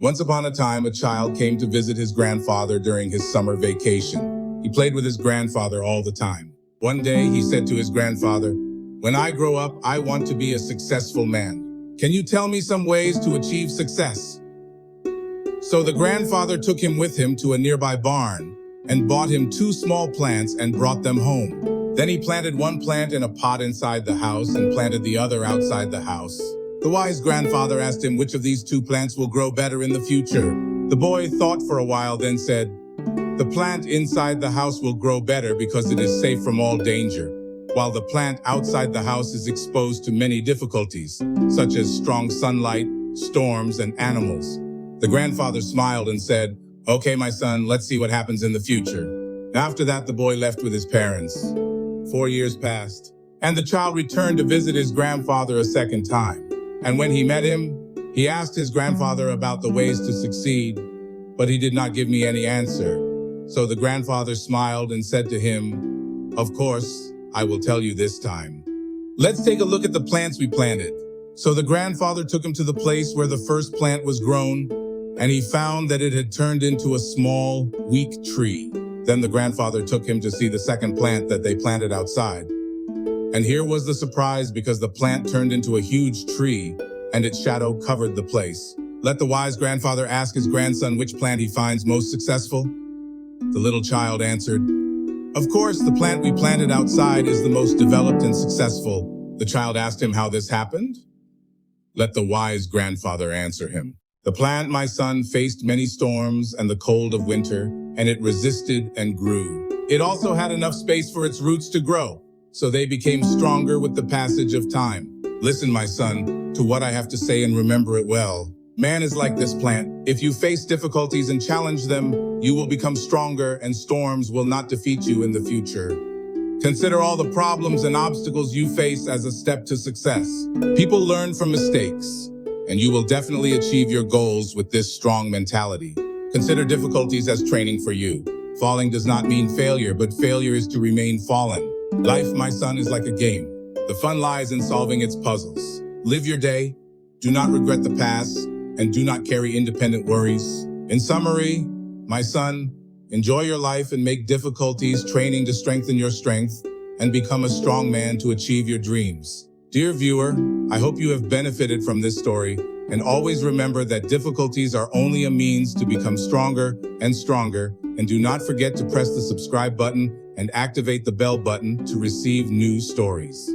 Once upon a time, a child came to visit his grandfather during his summer vacation. He played with his grandfather all the time. One day, he said to his grandfather, "When I grow up, I want to be a successful man. Can you tell me some ways to achieve success?" So the grandfather took him with him to a nearby barn and bought him 2 small plants and brought them home. Then he planted one plant in a pot inside the house and planted the other outside the house. The wise grandfather asked him which of these 2 plants will grow better in the future. The boy thought for a while, then said, "The plant inside the house will grow better because it is safe from all danger, while the plant outside the house is exposed to many difficulties, such as strong sunlight, storms, and animals." The grandfather smiled and said, "Okay, my son, let's see what happens in the future." After that, the boy left with his parents. 4 years passed, and the child returned to visit his grandfather a second time. And when he met him, he asked his grandfather about the ways to succeed, but he did not give me any answer. So the grandfather smiled and said to him, "Of course, I will tell you this time. Let's take a look at the plants we planted." So the grandfather took him to the place where the first plant was grown, and he found that it had turned into a small, weak tree. Then the grandfather took him to see the second plant that they planted outside. And here was the surprise, because the plant turned into a huge tree and its shadow covered the place. Let the wise grandfather ask his grandson which plant he finds most successful. The little child answered, "Of course, the plant we planted outside is the most developed and successful." The child asked him how this happened. Let the wise grandfather answer him. "The plant, my son, faced many storms and the cold of winter, and it resisted and grew. It also had enough space for its roots to grow, so they became stronger with the passage of time. Listen, my son, to what I have to say and remember it well. Man is like this plant. If you face difficulties and challenge them, you will become stronger, and storms will not defeat you in the future. Consider all the problems and obstacles you face as a step to success. People learn from mistakes, and you will definitely achieve your goals with this strong mentality. Consider difficulties as training for you. Falling does not mean failure, but failure is to remain fallen. Life, my son, is like a game. The fun lies in solving its puzzles. Live your day, do not regret the past, and do not carry independent worries. In summary, my son, enjoy your life and make difficulties training to strengthen your strength and become a strong man to achieve your dreams." Dear viewer, I hope you have benefited from this story, and always remember that difficulties are only a means to become stronger and stronger, and do not forget to press the subscribe button and activate the bell button to receive new stories.